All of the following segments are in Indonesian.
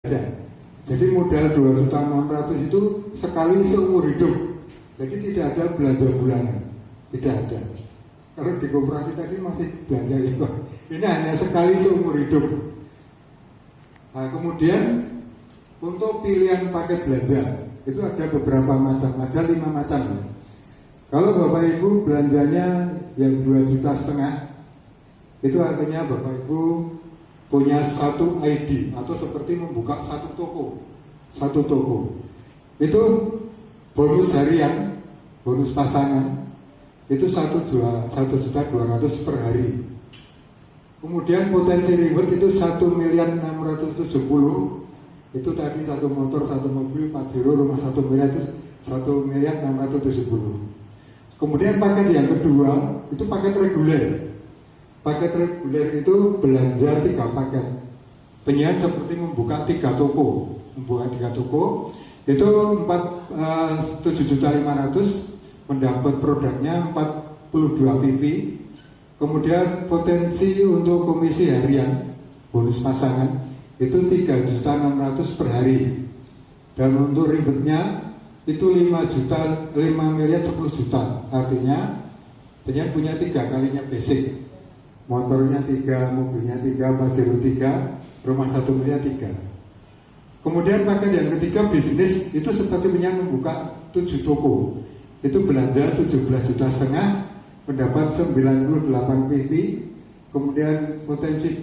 ada. Jadi modal 2.600.000 itu sekali seumur hidup. Jadi tidak ada belanja bulanan, tidak ada. Kalau di koperasi tadi masih belanja itu. Ini hanya sekali seumur hidup. Nah, kemudian untuk pilihan paket belanja itu ada beberapa macam, ada 5 macam ya. Kalau Bapak Ibu belanjanya yang 2,5 juta, itu artinya Bapak Ibu punya satu ID atau seperti membuka satu toko. Itu bonus harian, bonus pasangan itu 1.200.000 per hari. Kemudian potensi reward itu 1.670.000. Itu tadi satu motor, satu mobil, Pajero, rumah 1 miliar itu 1.670.000. Kemudian paket yang kedua itu paket reguler. Paket reguler itu belanja 3 paket. Penyajian seperti membuka 3 toko. Itu 7.500.000 mendapat produknya 42 PV. Kemudian potensi untuk komisi harian bonus pasangan itu 3.600.000 per hari. Dan untuk ribetnya itu 5 miliar 10 juta. Artinya penyajian punya 3 kalinya basic. Motornya 3, mobilnya 3, Pajero 3, rumah 1 miliar 3. Kemudian paket yang ketiga bisnis itu seperti punya membuka 7 toko. Itu belanja 17,5 juta, mendapat 98 PV. Kemudian potensi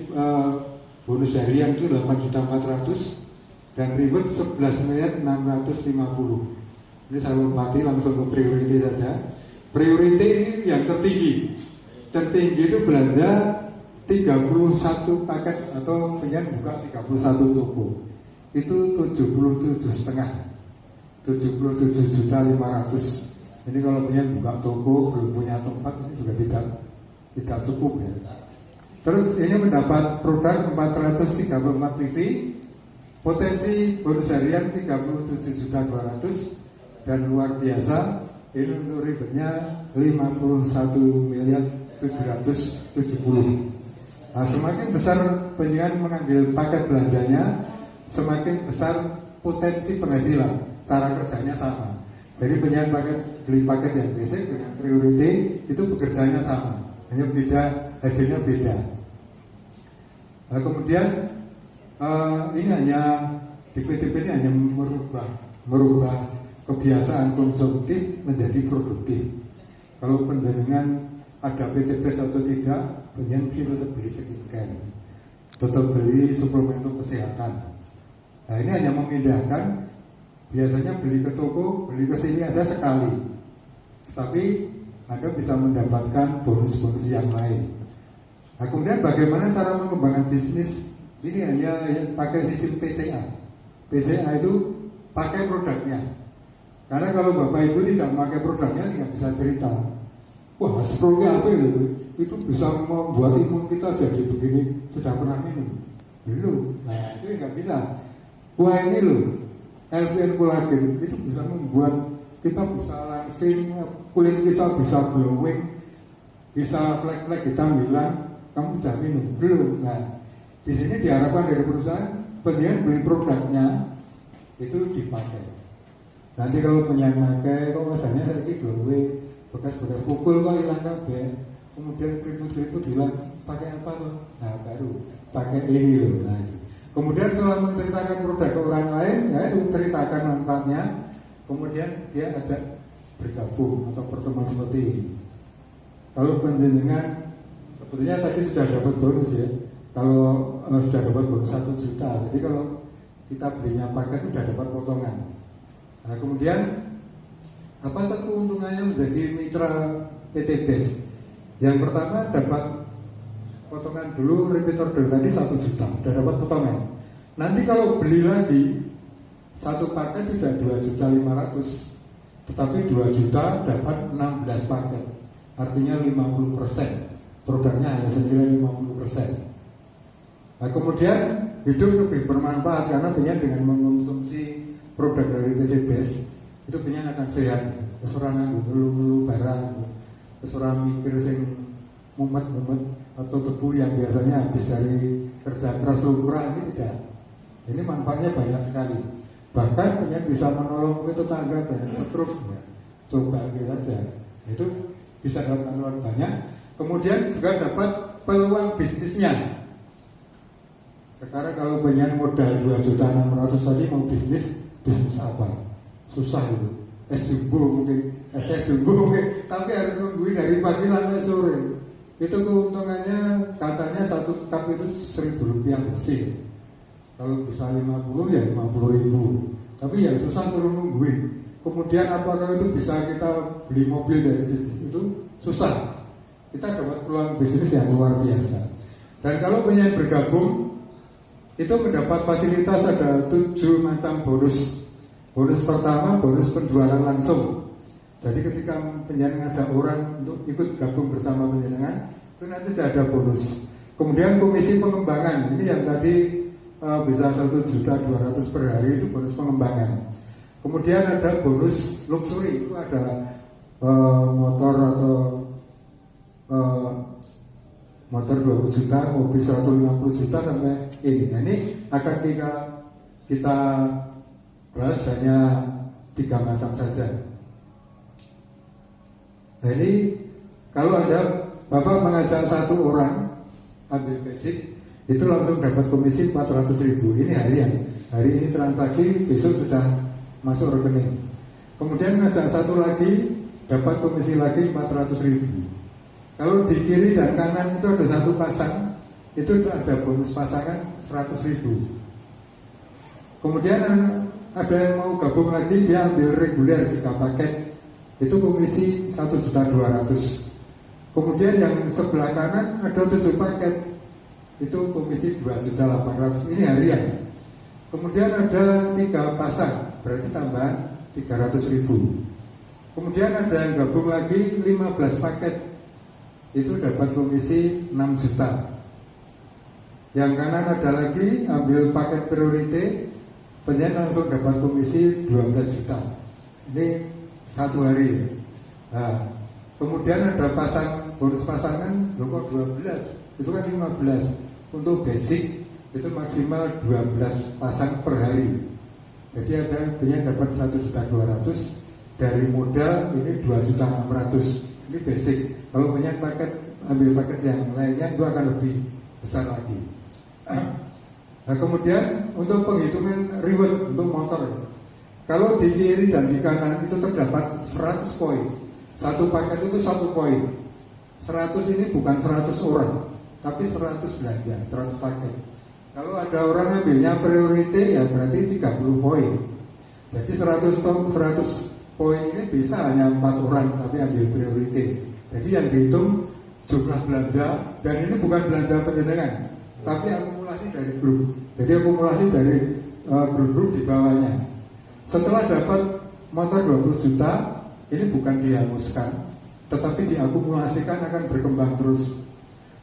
bonus harian itu 8.400.000 dan reward 11.650.000. Ini saya lompat langsung ke priority saja. Priority yang tertinggi itu belanja 31 paket atau pengen buka 31 toko. Itu 77.500.000. Ini kalau punya buka toko belum punya tempat ini juga tidak cukup ya. Terus ini mendapat produk 434 PV, potensi bonus harian 37.200.000 dan luar biasa ini untuk ribetnya 51.770.000. Nah, semakin besar penjualan mengambil paket belanjanya, semakin besar potensi penghasilan. Cara kerjanya sama. Jadi penjualan beli paket yang basic dengan priority itu bekerjanya sama, hanya beda, hasilnya beda. Nah, kemudian ini hanya di PTP ini hanya merubah kebiasaan konsumtif menjadi produktif. Kalau penjenengan ada PTP atau tidak, penjenengan tetap beli skincare, tetap beli suplemen untuk kesehatan. Nah, ini hanya memindahkan. Biasanya beli ke toko, beli ke sini aja sekali, tapi Anda bisa mendapatkan bonus-bonus yang lain. Nah, kemudian bagaimana cara mengembangkan bisnis? Ini hanya pakai sistem PCA. PCA itu pakai produknya. Karena kalau Bapak Ibu tidak memakai produknya, tidak bisa cerita. Wah, sprolnya apa itu? Itu bisa membuat imun kita jadi begini. Sudah pernah minum? Belum. Nah, itu nggak bisa. Wah, ini loh. LPN kolagen itu bisa membuat kita bisa langsing, kulit kita bisa glowing, bisa flek-flek hitam hilang. Kamu sudah minum? Belum. Nah, di sini diharapkan dari perusahaan penjual beli produknya itu dipakai. Nanti kalau penjual pakai, kok rasanya lagi glowing, bekas-bekas pukul kok hilang kabeh. Kemudian keriput-keriput hilang, pakai apa tuh? Nah, baru pakai ini loh. Nah, kemudian setelah menceritakan produk ke orang lain, ya itu menceritakan manfaatnya. Kemudian dia ajak bergabung atau pertemuan seperti ini. Kalau penjenengan sebetulnya tadi sudah dapat bonus ya. Kalau sudah dapat bonus 1 juta, jadi kalau kita belinya paket sudah dapat potongan. Nah, kemudian apa keuntungannya menjadi mitra PTBes? Yang pertama dapat potongan dulu, repeat order tadi 1 juta, sudah dapat potongan. Nanti kalau beli lagi satu paket tidak 2.500.000, tetapi 2 juta dapat 16 paket, artinya 50%. Produknya hanya senilai 50%. Nah, kemudian hidup lebih bermanfaat karena pengen dengan mengonsumsi produk dari PTBes itu pengen akan sehat. Kesurangan ngeluh barang, kesurangan mikir sing mumet-mumet atau debu yang biasanya habis dari kerja keras lumrah ini tidak Ini manfaatnya banyak sekali. Bahkan pengen bisa menolong tetangga dengan stroke, ya. Coba kita saja, itu bisa dapat manfaat banyak. Kemudian juga dapat peluang bisnisnya. Sekarang kalau punya modal 2.600.000 tadi mau bisnis apa? Susah itu. Es jumbo mungkin, tapi harus nungguin dari pagi sampai sore. Itu keuntungannya katanya satu cup itu Rp1.000 bersih. Kalau bisa 50 ya 50.000. Tapi yang susah suruh nungguin. Kemudian apakah itu bisa kita beli mobil dari bisnis itu? Susah. Kita dapat peluang bisnis yang luar biasa. Dan kalau penyanyi bergabung itu mendapat fasilitas ada 7 macam bonus. Bonus pertama, bonus penjualan langsung. Jadi ketika penyanyi ngajak orang untuk ikut gabung bersama penjenengan, itu nanti sudah ada bonus. Kemudian komisi pengembangan, ini yang tadi bisa 1.200.000 per hari, itu bonus pengembangan. Kemudian ada bonus luxury, itu ada motor atau motor 20 juta, mobil 150 juta sampai ini. Nah, ini akan kita bahas hanya 3 macam saja. Nah, ini kalau ada Bapak mengajak 1 orang ambil basic, itu langsung dapat komisi 400.000. Ini harian. Hari ini transaksi, besok sudah masuk rekening. Kemudian ngajak 1 lagi, dapat komisi lagi 400.000. Kalau di kiri dan kanan itu ada 1 pasang, itu ada bonus pasangan 100.000. Kemudian ada yang mau gabung lagi, dia ambil reguler 3 paket, itu komisi 1.200.000. Kemudian yang sebelah kanan ada 7 paket, itu komisi 2.800.000. Ini harian. Kemudian ada 3 pasang, berarti tambahan 300.000. Kemudian ada yang gabung lagi 15 paket, itu dapat komisi 6 juta. Yang kanan ada lagi ambil paket priority, penyanyi langsung dapat komisi 12 juta. Ini 1 hari. Nah, kemudian ada bonus pasangan, kok 12, itu kan 15. Untuk basic itu maksimal 12 pasang per hari. Jadi ada penyanyi dapat 1.200.000 dari modal ini 2.600.000. Ini basic. Kalau punya ambil paket yang lainnya itu akan lebih besar lagi. Nah, kemudian untuk penghitungan reward untuk motor, kalau di kiri dan di kanan itu terdapat 100 poin. 1 paket itu 1 poin. 100 ini bukan 100 orang, tapi 100 belanja, 100 paket. Kalau ada orang ambilnya priority ya berarti 30 poin. Jadi 100 poin ini bisa hanya 4 orang tapi ambil priority. Jadi yang dihitung jumlah belanja, dan ini bukan belanja penjenengan, tapi akumulasi dari grup. Jadi akumulasi dari grup-grup di bawahnya. Setelah dapat motor 20 juta, ini bukan dihanguskan, tetapi diakumulasikan akan berkembang terus.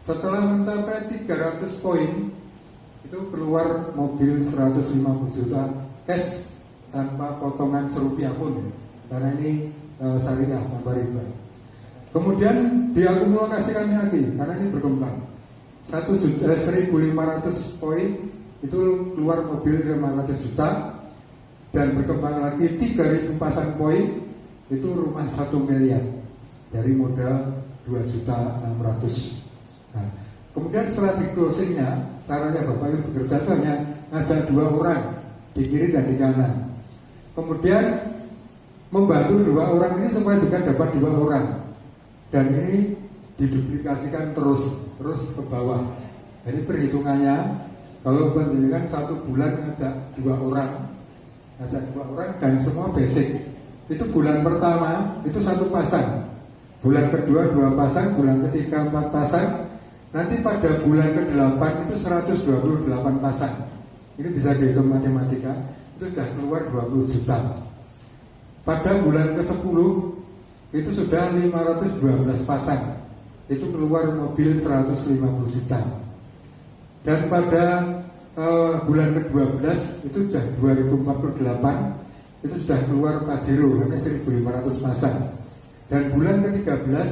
Setelah mencapai 300 poin, itu keluar mobil 150 juta cash tanpa potongan serupiah pun, karena ini syariah tanpa riba. Kemudian diakumulasikan lagi karena ini berkembang. 1.500 poin itu keluar mobil 500 juta, dan berkembang lagi 3.000 pasang poin itu rumah 1 miliar dari modal 2.600.000. Nah, kemudian setelah di closingnya, caranya Bapak Ibu bekerja itu hanya ngajak 2 orang di kiri dan di kanan. Kemudian membantu 2 orang ini supaya juga dapat 2 orang. Dan ini diduplikasikan terus ke bawah. Jadi perhitungannya, kalau penjenengan 1 bulan ngajak 2 orang, dan semua basic. Itu bulan pertama itu 1 pasang, bulan kedua 2 pasang, bulan ketiga 4 pasang. Nanti pada bulan ke-8 itu 128 pasang. Ini bisa dihitung matematika, itu sudah keluar 20 juta. Pada bulan ke-10 itu sudah 512 pasang, itu keluar mobil 150 juta. Dan pada bulan ke-12 itu sudah 2048, itu sudah keluar Pajero, hanya 1.500 pasang. Dan bulan ke-13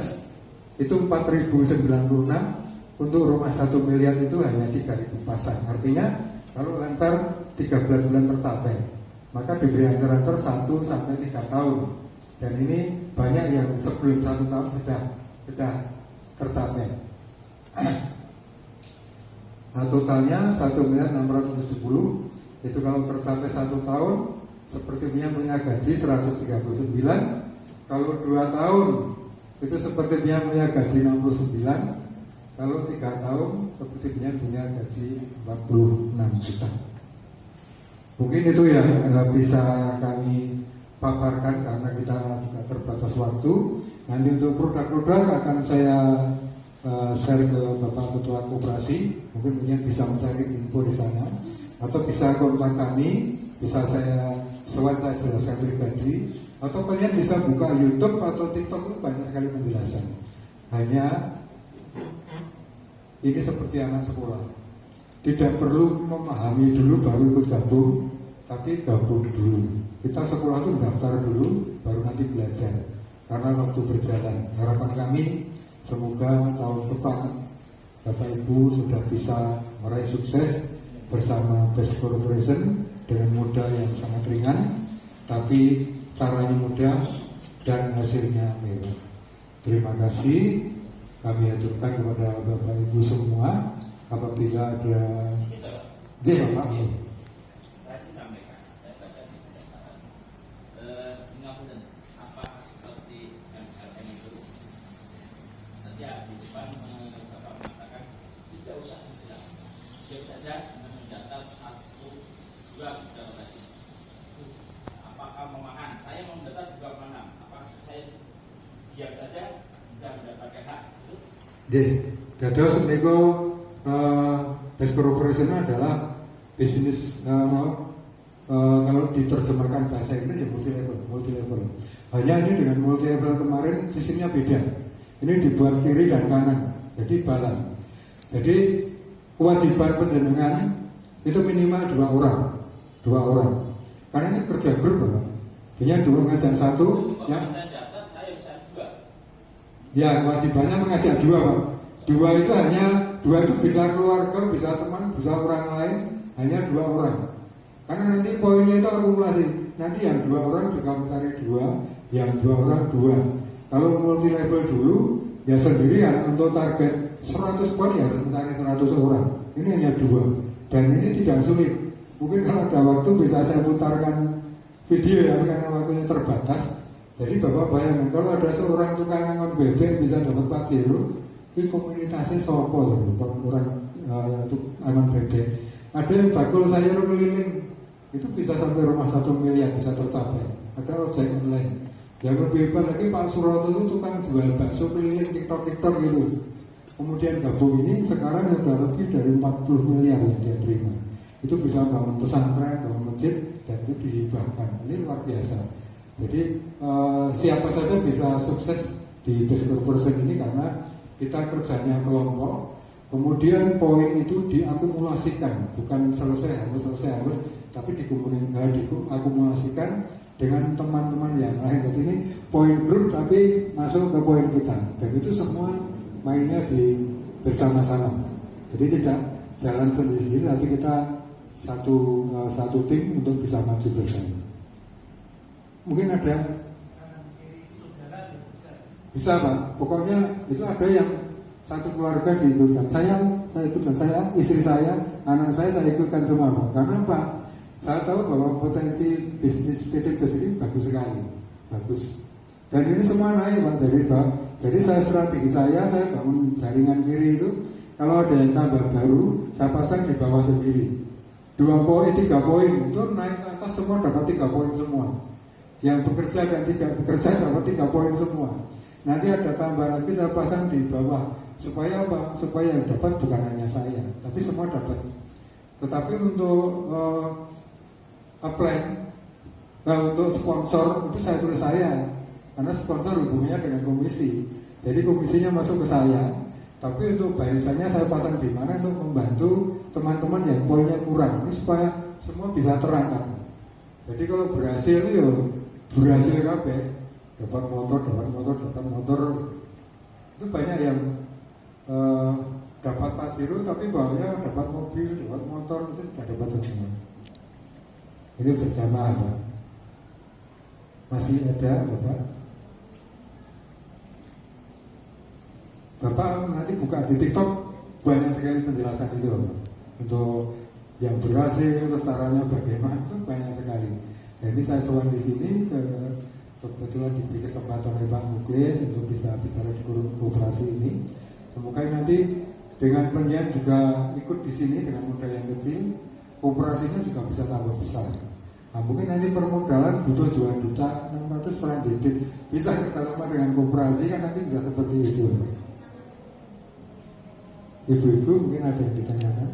itu 4.096, untuk rumah 1 miliar itu hanya 3.000 pasang. Artinya kalau lancar 13 bulan tercapai, maka diberi ancur-ancur 1 sampai 3 tahun. Dan ini banyak yang sebelum 1 tahun sudah tercapai. Nah, totalnya 1.670.000. Itu kalau tercapai 1 tahun sepertinya punya gaji 139. Kalau 2 tahun itu sepertinya punya gaji 69. Kalau 3 tahun sepertinya punya gaji 46 juta. Mungkin itu yang bisa kami paparkan karena kita sudah terbatas waktu. Nanti untuk produk-produk akan saya share ke Bapak Ketua Koperasi. Mungkin bisa mencari info di sana, atau bisa kontak kami, bisa saya jelaskan pribadi, atau kalian bisa buka YouTube atau TikTok, itu banyak sekali penjelasan. Hanya ini seperti anak sekolah, tidak perlu memahami dulu baru ikut gabung, tapi gabung dulu. Kita sekolah itu daftar dulu, baru nanti belajar. Karena waktu berjalan, harapan kami semoga tahun depan Bapak Ibu sudah bisa meraih sukses bersama Best Corporation dengan modal yang sangat ringan, tapi caranya mudah dan hasilnya mewah. Terima kasih. Kami aturkan kepada Bapak Ibu semua. Apabila ada Bapak. Tadi sampaikan, saya baca di pernyataan apa seperti MLM itu. Nanti di depan Bapak mengatakan tidak usah dibilang, diam saja mendaftar 1, 2 tadi. Apakah memakan? Saya mau mendaftar 2,6. Apakah saya diam saja sudah mendapatkan hak itu? Jadi semiko Best Corporation adalah bisnis kalau diterjemahkan bahasa Inggris ya multi level. Hanya ini dengan multi level kemarin sistemnya beda. Ini dibuat kiri dan kanan, jadi balan. Jadi kewajiban penjenengan itu minimal 2 orang. Karena ini kerja grup, Bapak. Punya 2 ngajak 1, ya. Ya, kewajibannya mengajak 2, Pak. 2 itu hanya 2 itu bisa keluarga, bisa teman, bisa orang lain, hanya 2 orang. Karena nanti poinnya itu akumulasi. Nanti yang 2 orang juga mencari 2, yang 2 orang 2. Kalau multi level dulu, ya sendirian untuk target 100 poin ya harus mencari 100 orang. Ini hanya 2, dan ini tidak sulit. Mungkin kalau ada waktu bisa saya putarkan video ya, karena waktunya terbatas. Jadi Bapak bayangkan kalau ada seorang tukang angon bebek bisa dapat 4 itu komunitasnya sopo orang angon bebek. Ada yang bakul sayur keliling itu bisa sampai rumah 1 miliar bisa tercapai. Ada ojek online. Yang lebih hebat lagi Pak Suroto itu tukang jual bakso keliling TikTok gitu. Kemudian gabung ini sekarang sudah lebih dari 40 miliar yang dia terima. Itu bisa bangun pesantren, bangun masjid, dan itu dihibahkan. Ini luar biasa. Jadi siapa saja bisa sukses di Best Corporation ini karena kita kerjanya kelompok. Kemudian poin itu diakumulasikan, bukan selesai harus, tapi diakumulasikan dengan teman-teman yang lain. Jadi ini poin grup tapi masuk ke poin kita. Dan itu semua mainnya bersama-sama. Jadi tidak jalan sendiri, tapi kita satu tim untuk bisa maju bersama. Mungkin ada bisa Pak, pokoknya itu ada yang satu keluarga diikutkan. Saya ikutkan, istri saya, anak saya ikutkan semua Pak. Karena Pak, saya tahu bahwa potensi bisnis PT Best ini bagus sekali, bagus. Dan ini semua naik Pak dari Pak. Jadi strategi saya bangun jaringan kiri itu. Kalau ada yang tambah baru, saya pasang di bawah sendiri. 2 poin, 3 poin itu naik ke atas semua dapat 3 poin semua. Yang bekerja dan tidak bekerja dapat 3 poin semua. Nanti ada tambah lagi saya pasang di bawah. Supaya apa? Supaya yang dapat bukan hanya saya, tapi semua dapat. Tetapi untuk apply, untuk sponsor itu saya tulis saya. Karena sponsor hubungannya dengan komisi. Jadi komisinya masuk ke saya. Tapi untuk barisannya saya pasang di mana untuk membantu teman-teman yang poinnya kurang. Ini supaya semua bisa terangkat. Jadi kalau berhasil kabeh, dapat motor. Itu banyak yang dapat 4 tapi bawahnya dapat mobil, dapat motor, itu tidak dapat semua. Ini berjamaah Pak. Masih ada Bapak? Bapak nanti buka di TikTok, banyak sekali penjelasan itu Bapak. Untuk yang berhasil, terus caranya bagaimana, itu banyak sekali. Jadi saya sowan di sini kebetulan diberi kesempatan oleh Pak Muklis untuk bisa bicara di koperasi ini. Semoga nanti dengan penyiar juga ikut di sini dengan modal yang kecil, koperasinya juga bisa tambah besar. Nah, mungkin nanti permodalan butuh 2.600.000 per debit, bisa kerjasama dengan koperasi kan nanti bisa seperti itu. Ibu-ibu mungkin ada yang ditanyakan,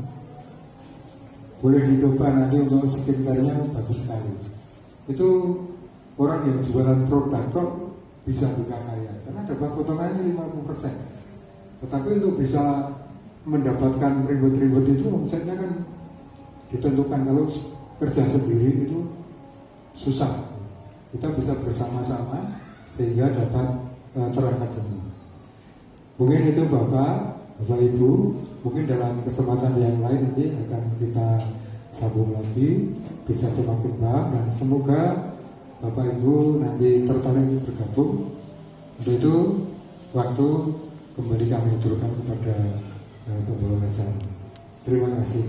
boleh dicoba nanti untuk skincare-nya bagus sekali. Itu orang yang jualan produk kok bisa juga kaya, karena dapat potongannya 50%. Tetapi untuk bisa mendapatkan ribet-ribet itu omsetnya kan ditentukan. Kalau kerja sendiri itu susah. Kita bisa bersama-sama sehingga dapat terangkat semua. Mungkin itu Bapak Ibu, mungkin dalam kesempatan yang lain nanti akan kita sambung lagi, bisa semakin paham, dan semoga Bapak Ibu nanti tertarik bergabung. Untuk itu waktu kembali kami aturkan kepada pembawa acara. Terima kasih.